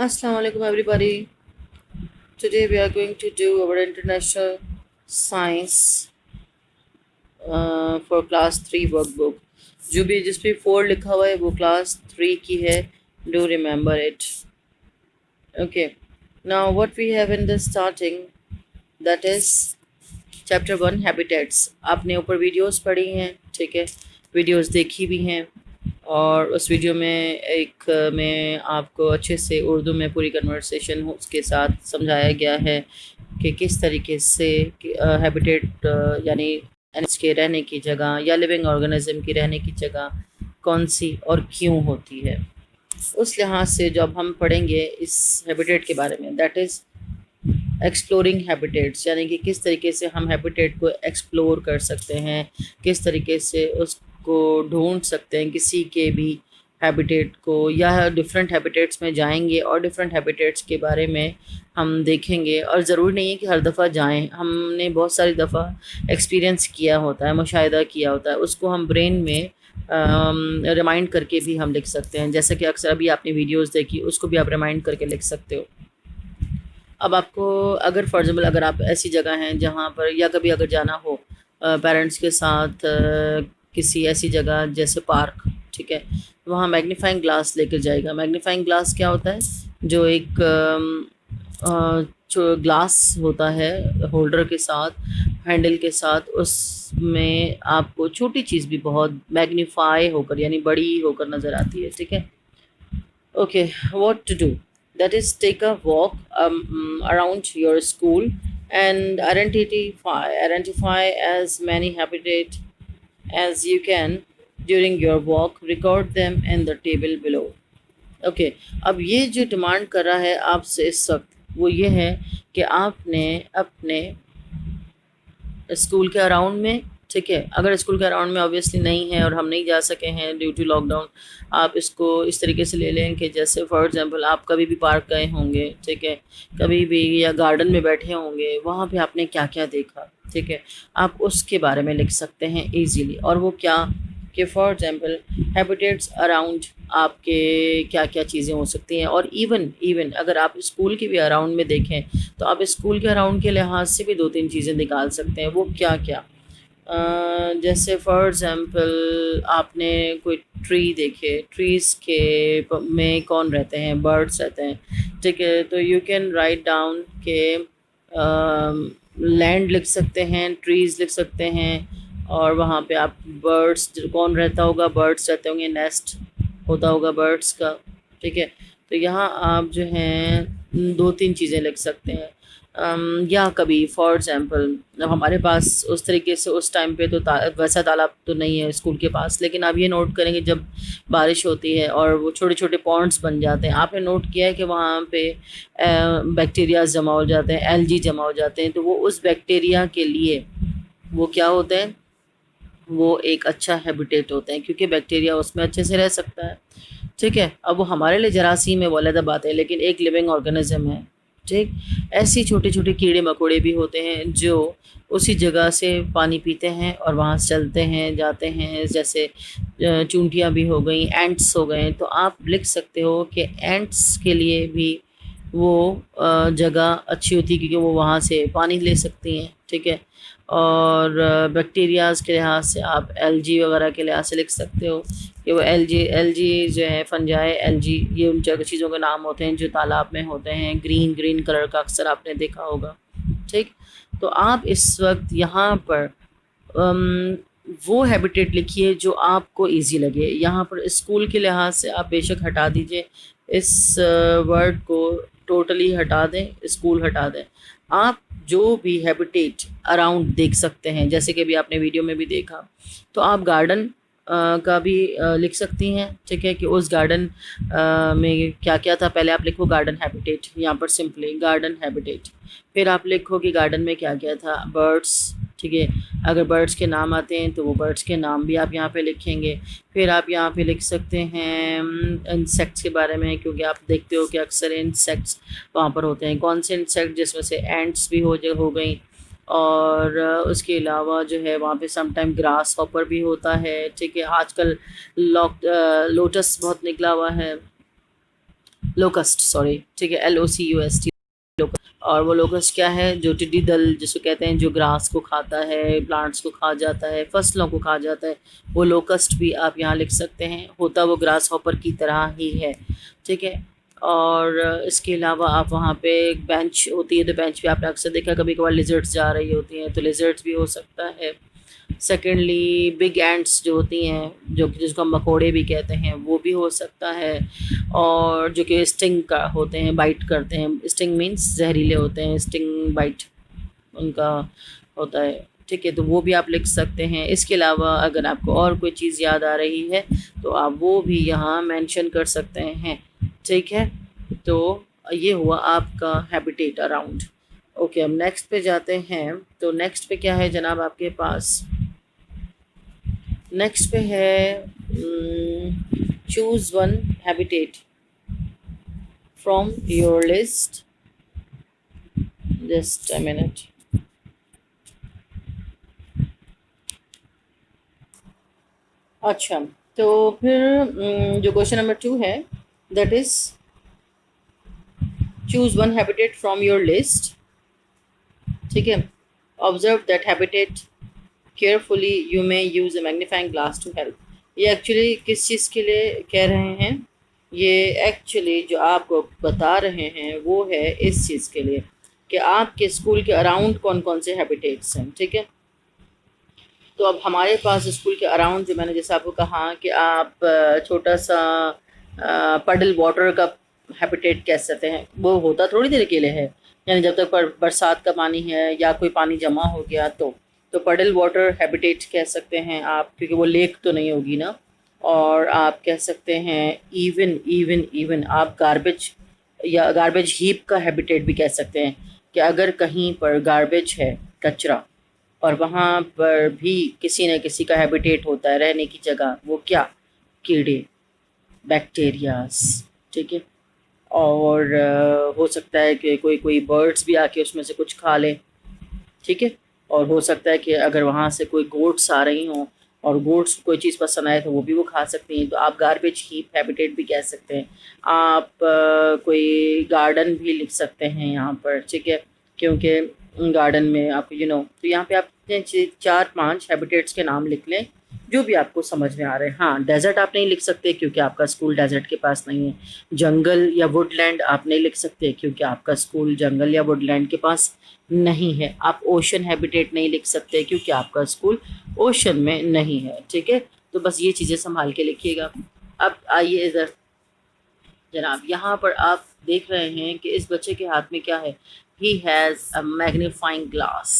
Assalamu alaikum everybody. Today we are going to do our international science for class 3 workbook. जो भी जिस पे 4 लिखा हुआ है वो class 3 की है. Do remember it. Okay. Now what we have in the starting, that is chapter 1 habitats. आपने ऊपर वीडियोस पढ़ी हैं, ठीक है, वीडियोस देखी भी हैं, और उस वीडियो में में आपको अच्छे से उर्दू में पूरी कन्वर्सेशन उसके साथ समझाया गया है कि किस तरीके से हैबिटेट यानी एनिमल्स के रहने की जगह या लिविंग ऑर्गेनिज्म की रहने की जगह कौन सी और क्यों होती है. उस लिहाज से जब हम पढ़ेंगे इस हैबिटेट के बारे में, दैट इज़ एक्सप्लोरिंग हैबिटेट्स, यानी कि किस तरीके से हम हैबिटेट को एक्सप्लोर कर सकते हैं, किस तरीके से उसको ढूंढ सकते हैं किसी के भी हैबिटेट को, या डिफरेंट हैबिटेट्स में जाएंगे और डिफरेंट हैबिटेट्स के बारे में हम देखेंगे. और ज़रूरी नहीं है कि हर दफ़ा जाएं, हमने बहुत सारी दफ़ा एक्सपीरियंस किया होता है, मुशाहिदा किया होता है, उसको हम ब्रेन में रिमाइंड करके भी हम लिख सकते हैं. जैसे कि अक्सर अभी आपने वीडियोस देखी, उसको भी आप रिमाइंड करके लिख सकते हो. अब आपको अगर फॉर एग्ज़ाम्पल अगर आप ऐसी जगह हैं जहाँ पर, या कभी अगर जाना हो पेरेंट्स के साथ किसी ऐसी जगह जैसे पार्क, ठीक है, वहाँ मैग्नीफाइंग ग्लास लेकर जाएगा. मैग्नीफाइंग ग्लास क्या होता है? जो एक जो ग्लास होता है होल्डर के साथ, हैंडल के साथ, उसमें आपको छोटी चीज़ भी बहुत मैग्नीफाई होकर यानी बड़ी होकर नज़र आती है, ठीक है. Okay, what to do? That is, take a walk around your school and identify as many habitat as you can during your walk. Record them in the table below. Okay, अब ये जो डिमांड कर रहा है आपसे इस वक्त, वो ये है कि आपने अपने स्कूल के अराउंड में, ठीक है, अगर स्कूल के अराउंड में ऑब्वियसली नहीं है और हम नहीं जा सके हैं ड्यू टू लॉकडाउन, आप इसको इस तरीके से ले लें कि जैसे फॉर एग्जांपल आप कभी भी पार्क गए होंगे, ठीक है, कभी भी या गार्डन में बैठे होंगे, वहाँ पे आपने क्या क्या देखा, ठीक है, आप उसके बारे में लिख सकते हैं इजीली. और वो क्या कि फॉर एग्जांपल हैबिटेट्स अराउंड आपके क्या क्या चीज़ें हो सकती हैं. और इवन इवन अगर आप स्कूल के भी अराउंड में देखें तो आप स्कूल के अराउंड के लिहाज से भी 2-3 चीज़ें निकाल सकते हैं. वो क्या क्या, जैसे फॉर एग्ज़ाम्पल आपने कोई ट्री देखे, ट्रीज़ के में कौन रहते हैं? बर्ड्स रहते हैं, ठीक है. तो यू कैन राइट डाउन के लैंड लिख सकते हैं, ट्रीज़ लिख सकते हैं, और वहाँ पे आप बर्ड्स कौन रहता होगा? बर्ड्स रहते होंगे, नेस्ट होता होगा बर्ड्स का, ठीक है. तो यहाँ आप जो हैं 2-3 चीज़ें लिख सकते हैं. या कभी फॉर एग्ज़ाम्पल हमारे पास उस तरीके से उस टाइम पे तो वैसा तालाब तो नहीं है स्कूल के पास, लेकिन आप ये नोट करेंगे जब बारिश होती है और वो छोटे छोटे पॉन्ड्स बन जाते हैं, आपने नोट किया है कि वहाँ पे बैक्टीरियाज जमा हो जाते हैं, एलजी जमा हो जाते हैं. तो वो उस बैक्टीरिया के लिए वो क्या होते हैं? वो एक अच्छा हैबिटेट होते हैं, क्योंकि बैक्टीरिया उसमें अच्छे से रह सकता है, ठीक है. अब वो हमारे लिए जरासीम है, वो अलग बात है, लेकिन एक लिविंग ऑर्गेनिज्म है, ठीक. ऐसी छोटे छोटे कीड़े मकोड़े भी होते हैं जो उसी जगह से पानी पीते हैं और वहाँ से चलते हैं जाते हैं, जैसे चूंटियाँ भी हो गई, एंट्स हो गए. तो आप लिख सकते हो कि एंट्स के लिए भी वो जगह अच्छी होती है, क्योंकि वो वहाँ से पानी ले सकती हैं, ठीक है. और बैक्टीरियाज़ के लिहाज से आप एलजी वगैरह के लिहाज से लिख सकते हो कि वो एलजी जो है, फंजाई एलजी, ये उन जगह चीज़ों के नाम होते हैं जो तालाब में होते हैं, ग्रीन ग्रीन कलर का, अक्सर आपने देखा होगा, ठीक. तो आप इस वक्त यहाँ पर अम, वो हैबिटेट लिखिए जो आपको इजी लगे. यहाँ पर स्कूल के लिहाज से आप बेशक हटा दीजिए, इस वर्ड को टोटली हटा दें, स्कूल हटा दें. आप जो भी हैबिटेट अराउंड देख सकते हैं, जैसे कि अभी आपने वीडियो में भी देखा, तो आप गार्डन का भी लिख सकती हैं, ठीक है, कि उस गार्डन में क्या क्या था. पहले आप लिखो गार्डन हैबिटेट, यहाँ पर सिंपली गार्डन हैबिटेट. फिर आप लिखो कि गार्डन में क्या क्या था, बर्ड्स, ठीक है. अगर बर्ड्स के नाम आते हैं तो वो बर्ड्स के नाम भी आप यहाँ पे लिखेंगे. फिर आप यहाँ पे लिख सकते हैं इंसेक्ट्स के बारे में, क्योंकि आप देखते हो कि अक्सर इंसेक्ट्स वहाँ पर होते हैं. कौन से इंसेक्ट? जिसमें से एंट्स भी हो गई, और उसके अलावा जो है वहाँ पे समटाइम ग्रास हॉपर भी होता है, ठीक है. आजकल लोटस बहुत निकला हुआ है, लोकस्ट, सॉरी, ठीक है, LOCUST। और वो लोकस्ट क्या है? जो टिड्डी दल जिसको कहते हैं, जो ग्रास को खाता है, प्लांट्स को खा जाता है, फसलों को खा जाता है, वो लोकस्ट भी आप यहाँ लिख सकते हैं। होता वो ग्रास हॉपर की तरह ही है, ठीक है। और इसके अलावा आप वहाँ पे एक बेंच होती है, तो बेंच पे आपने अक्सर देखा कभी कभार लिजर्ड्स जा रही होती हैं, तो लिजर्ड्स भी हो सकता है। सेकेंडली बिग एंट्स जो होती हैं, जो कि जिसको हम मकोड़े भी कहते हैं, वो भी हो सकता है। और जो कि स्टिंग का होते हैं, बाइट करते हैं, स्टिंग मीन्स जहरीले होते हैं, स्टिंग बाइट उनका होता है, ठीक है। तो वो भी आप लिख सकते हैं। इसके अलावा अगर आपको और कोई चीज़ याद आ रही है तो आप वो भी यहाँ मेंशन कर सकते हैं, ठीक है। तो ये हुआ आपका हैबिटेट अराउंड। ओके, हम नेक्स्ट पे जाते हैं। तो नेक्स्ट पे क्या है जनाब आपके पास? नेक्स्ट पे है choose one habitat from your list. Just a minute. अच्छा, तो फिर जो क्वेश्चन नंबर 2 है, that is choose one habitat from your list, ठीक है। Observe that habitat carefully, you may use a magnifying glass to help. ये actually किस चीज़ के लिए कह रहे हैं? ये एक्चुअली जो आपको बता रहे हैं वो है इस चीज़ के लिए कि आपके स्कूल के अराउंड कौन कौन से हैबिटेट्स हैं, ठीक है। तो अब हमारे पास स्कूल के अराउंड, जो मैंने जैसे आपको कहा कि आप छोटा सा पडल वाटर का हैबिटेट कह सकते हैं, वो होता थोड़ी देर के लिए है, यानी जब तक बरसात का पानी है या कोई पानी जमा हो गया तो पडल वाटर हैबिटेट कह सकते हैं आप, क्योंकि वो लेक तो नहीं होगी ना। और आप कह सकते हैं इवन इवन इवन आप गार्बेज या गार्बेज हीप का हैबिटेट भी कह सकते हैं, कि अगर कहीं पर गार्बेज है, कचरा, और वहाँ पर भी किसी न किसी का हैबिटेट होता है, रहने की जगह, वो क्या? कीड़े, बैक्टीरियाज, ठीक है। और हो सकता है कि कोई कोई बर्ड्स भी आके उसमें से कुछ खा लें, ठीक है। और हो सकता है कि अगर वहाँ से कोई गोट्स आ रही हों और गोट्स को कोई चीज़ पसंद आए तो वो भी वो खा सकती हैं, तो आप गार्बेज हीप हैबिटेट भी कह सकते हैं। आप कोई गार्डन भी लिख सकते हैं यहाँ पर, ठीक है, क्योंकि गार्डन में आप तो यहाँ पे आप 4-5 हैबिटेट्स के नाम लिख लें जो भी आपको समझ में आ रहे हैं। हाँ, डेजर्ट आप नहीं लिख सकते क्योंकि आपका स्कूल डेजर्ट के पास नहीं है। जंगल या वुडलैंड आप नहीं लिख सकते क्योंकि आपका स्कूल जंगल या वुडलैंड के पास नहीं है। आप ओशन हैबिटेट नहीं लिख सकते क्योंकि आपका स्कूल ओशन में नहीं है, ठीक है। तो बस ये चीज़ें संभाल के लिखिएगा। अब आइए इधर जनाब, यहाँ पर आप देख रहे हैं कि इस बच्चे के हाथ में क्या है? He has a magnifying glass.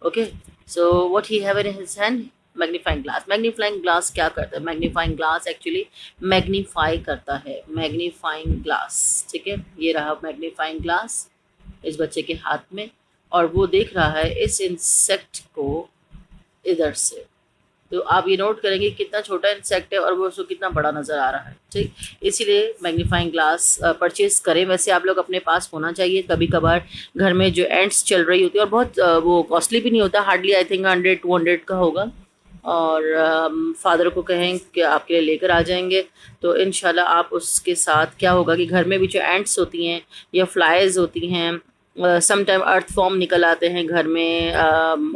Okay, so what he have in his hand? Magnifying glass. Magnifying glass क्या करता है? मैग्नीफाइंग ग्लास एक्चुअली मैग्नीफाई करता है, मैग्नीफाइंग ग्लास, ठीक है। ये रहा मैग्नीफाइंग ग्लास इस बच्चे के हाथ में, और वो देख रहा है इस इंसेक्ट को इधर से। तो आप ये नोट करेंगे कितना छोटा इंसेक्ट है और वो उसको कितना बड़ा नज़र आ रहा है, ठीक। इसीलिए मैग्नीफाइंग ग्लास परचेज करें। वैसे आप लोग अपने पास होना चाहिए। कभी कभार घर में जो एंट्स चल रही होती है, और बहुत वो कॉस्टली भी नहीं होता, हार्डली आई थिंक 100-200 का होगा, और फादर को कहें कि आपके लिए लेकर आ जाएंगे। तो इंशाल्लाह आप उसके साथ क्या होगा कि घर में भी जो एंट्स होती हैं या फ्लाइज होती हैं, सम टाइम अर्थ फॉर्म निकल आते हैं घर में,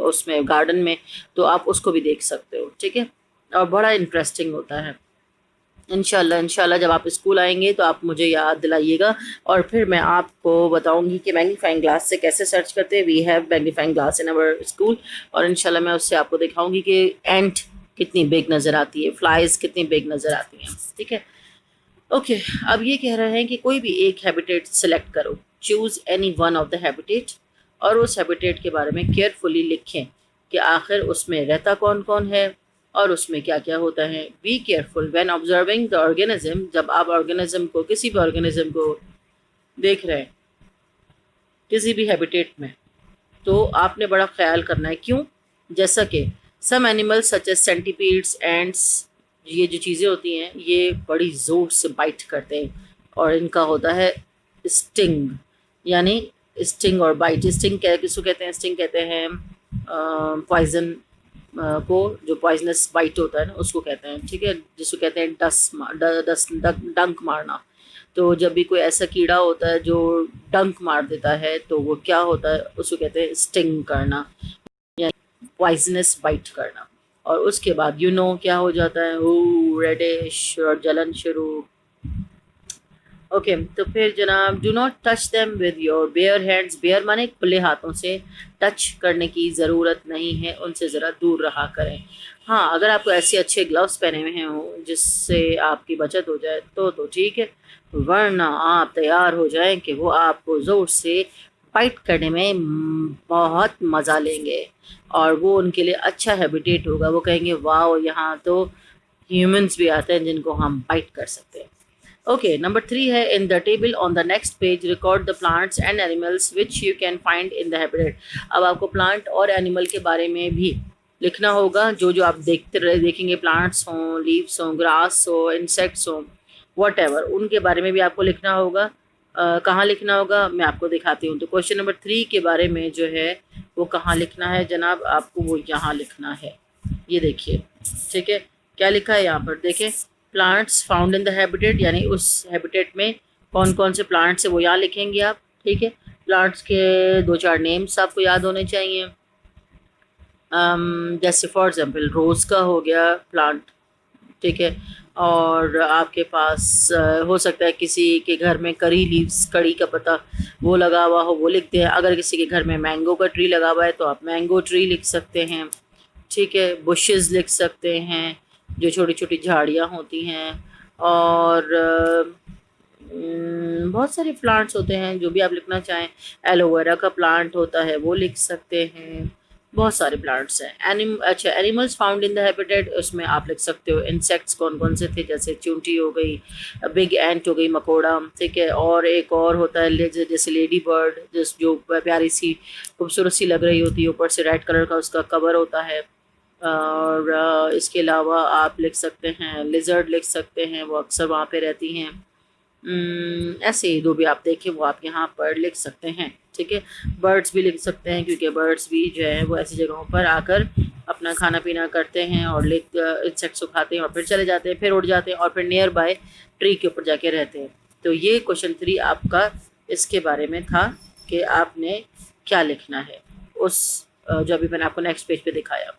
उसमें गार्डन में, तो आप उसको भी देख सकते हो, ठीक है। और बड़ा इंटरेस्टिंग होता है। इंशाल्लाह इंशाल्लाह जब आप स्कूल आएंगे तो आप मुझे याद दिलाइएगा, और फिर मैं आपको बताऊंगी कि मैग्नीफाइंग ग्लास से कैसे सर्च करते हैं। We have magnifying glass in our school, और इंशाल्लाह मैं उससे आपको दिखाऊंगी कि एंट कितनी बिग नज़र आती है, फ्लाइज कितनी बिग नज़र आती हैं, ठीक है। ओके, अब ये कह रहे हैं कि कोई भी एक हैबिटेट सेलेक्ट करो, choose any one of the habitat, और उस हैबिटेट के बारे में केयरफुली लिखें कि आखिर उसमें रहता कौन कौन है और उसमें क्या क्या होता है। Be careful when observing the organism, जब आप ऑर्गेनिज्म को, किसी भी ऑर्गेनिज्म को देख रहे हैं किसी भी हैबिटेट में, तो आपने बड़ा ख्याल करना है। क्यों? जैसा कि some animals such as centipedes, ants, ये जो चीज़ें होती हैं ये बड़ी ज़ोर से बाइट करते हैं, और इनका होता है स्टिंग, यानी स्टिंग और बाइट। स्टिंग किसको कहते हैं? स्टिंग कहते हैं पॉइजन को, जो पॉइजनस बाइट होता है ना उसको कहते हैं, ठीक है, जिसको कहते हैं डंक मारना। तो जब भी कोई ऐसा कीड़ा होता है जो डंक मार देता है तो वो क्या होता है, उसको कहते हैं स्टिंग करना, पॉइजनस बाइट करना। और उसके बाद क्या हो जाता है, रेडिश और जलन शुरू। ओके तो फिर जनाब, do not touch them with your bare hands. Bare माने खुले हाथों से टच करने की ज़रूरत नहीं है, उनसे ज़रा दूर रहा करें। हाँ, अगर आपको ऐसे अच्छे ग्लव्स पहने हुए हैं जिससे आपकी बचत हो जाए तो ठीक है, वरना आप तैयार हो जाएं कि वो आपको ज़ोर से फाइट करने में बहुत मज़ा लेंगे और वो उनके लिए अच्छा हैबिटेट होगा। वो कहेंगे वाह, यहाँ तो ह्यूमंस भी आते हैं जिनको हम बाइट कर सकते हैं। ओके, नंबर 3 है, in the table on the next page record the plants and animals which you can find in the habitat. अब आपको प्लांट और एनिमल के बारे में भी लिखना होगा, जो जो आप देखेंगे, प्लांट्स हों, लीव्स हों, ग्रास हो, इंसेक्ट्स हों, वट उनके बारे में भी आपको लिखना होगा। कहाँ लिखना होगा मैं आपको दिखाती हूँ। तो क्वेश्चन नंबर 3 के बारे में जो है वो कहाँ लिखना है जनाब, आपको वो यहाँ लिखना है। ये देखिए, ठीक है, क्या लिखा है यहाँ पर देखें, plants found in the habitat, यानी उस हैबिटेट में कौन कौन से प्लांट्स है वो यहाँ लिखेंगे आप। ठीक है, प्लांट्स के 2-4 नेम्स आपको याद होने चाहिए। जैसे फॉर एग्जांपल रोज़ का हो गया प्लांट, ठीक है, और आपके पास हो सकता है किसी के घर में करी लीव्स, कड़ी का पत्ता वो लगा हुआ हो, वो लिखते हैं। अगर किसी के घर में मैंगो का ट्री लगा हुआ है तो आप मैंगो ट्री लिख सकते हैं। ठीक है, बुशेस लिख सकते हैं, जो छोटी छोटी झाड़ियाँ होती हैं। और बहुत सारे प्लांट्स होते हैं जो भी आप लिखना चाहें। एलोवेरा का प्लांट होता है वो लिख सकते हैं। बहुत सारे प्लांट्स हैं। अच्छा, animals found in the habitat, उसमें आप लिख सकते हो इंसेक्ट्स कौन कौन से थे, जैसे चींटी हो गई, बिग एंट हो गई, मकोड़ा, ठीक है। और एक और होता है जैसे लेडी बर्ड, जो प्यारी सी खूबसूरत सी लग रही होती है, ऊपर से रेड कलर का उसका कवर होता है। और इसके अलावा आप लिख सकते हैं लिजर्ड लिख सकते हैं, वो अक्सर वहाँ पे रहती हैं। ऐसे ही जो भी आप देखें वो आप यहाँ पर लिख सकते हैं। ठीक है, बर्ड्स भी लिख सकते हैं, क्योंकि बर्ड्स भी जो है वो ऐसी जगहों पर आकर अपना खाना पीना करते हैं और इंसेक्ट्स को खाते हैं और फिर चले जाते हैं, फिर उड़ जाते हैं और फिर नियर बाय ट्री के ऊपर जाके रहते हैं। तो ये क्वेश्चन 3 आपका इसके बारे में था कि आपने क्या लिखना है उस जो अभी मैंने आपको नेक्स्ट पेज पे दिखाया,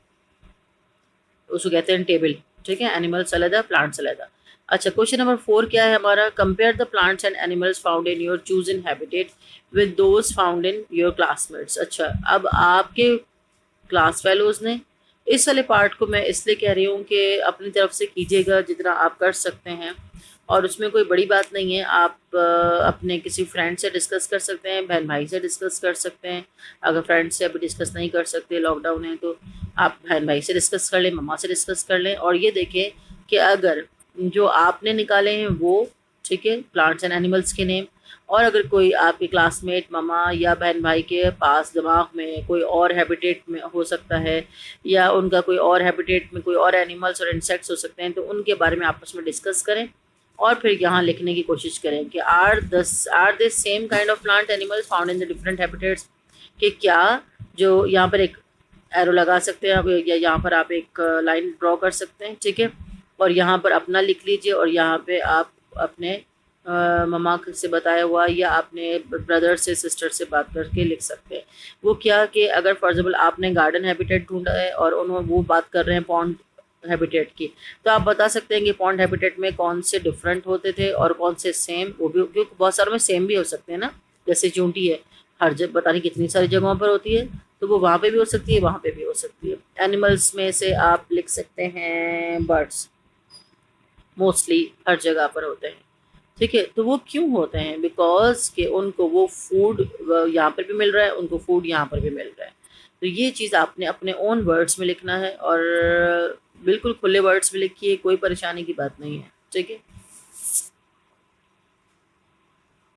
उसको कहते हैं टेबल। ठीक है, एनिमल्स अलग, प्लांट्स अलग। अच्छा, क्वेश्चन नंबर 4 क्या है हमारा, compare the plants and animals found in your chosen habitat with those found in your classmates. अच्छा, अब आपके क्लास फेलोज ने, इस वाले पार्ट को मैं इसलिए कह रही हूँ कि अपनी तरफ से कीजिएगा जितना आप कर सकते हैं, और उसमें कोई बड़ी बात नहीं है। आप अपने किसी फ्रेंड से डिस्कस कर सकते हैं, बहन भाई से डिस्कस कर सकते हैं। अगर फ्रेंड से अभी डिस्कस नहीं कर सकते, लॉकडाउन है, तो आप बहन भाई से डिस्कस कर लें, मम्मा से डिस्कस कर लें। और ये देखें कि अगर जो आपने निकाले हैं वो, ठीक है, प्लांट्स एंड एनिमल्स के नेम, और अगर कोई आपके क्लासमेट मम्मा या बहन भाई के पास दिमाग में कोई और हैबिटेट में हो सकता है, या उनका कोई और हैबिटेट में कोई और एनिमल्स और इंसेक्ट्स हो सकते हैं, तो उनके बारे में आपस में डिस्कस करें और फिर यहाँ लिखने की कोशिश करें कि are they same kind of plant animals found in the different habitats, कि क्या, जो यहाँ पर एक एरो लगा सकते हैं या यहाँ पर आप एक लाइन ड्रॉ कर सकते हैं। ठीक है, और यहाँ पर अपना लिख लीजिए और यहाँ पे आप अपने मम्मा से बताया हुआ या अपने ब्रदर से सिस्टर से बात करके लिख सकते हैं। वो क्या कि अगर फॉर एग्जाम्पल आपने गार्डन हैबिटेट ढूंढा है और उन्होंने वो बात कर रहे हैं पॉन्ड हैबिटेट की, तो आप बता सकते हैं कि पॉन्ड हैबिटेट में कौन से डिफरेंट होते थे और कौन से सेम, वो भी क्योंकि बहुत सारों में सेम भी हो सकते हैं ना। जैसे चूंटी है, हर जगह पता नहीं कितनी सारी जगहों पर होती है, तो वो वहाँ पे भी हो सकती है, वहाँ पे भी हो सकती है। एनिमल्स में से आप लिख सकते हैं बर्ड्स, मोस्टली हर जगह पर होते हैं। ठीक है, तो वो क्यों होते हैं, बिकॉज कि उनको वो फूड यहाँ पर भी मिल रहा है, उनको फूड यहाँ पर भी मिल रहा है। तो ये चीज़ आपने अपने ओन वर्ड्स में लिखना है, और बिल्कुल खुले वर्ड्स में लिखिए, कोई परेशानी की बात नहीं है। ठीक है।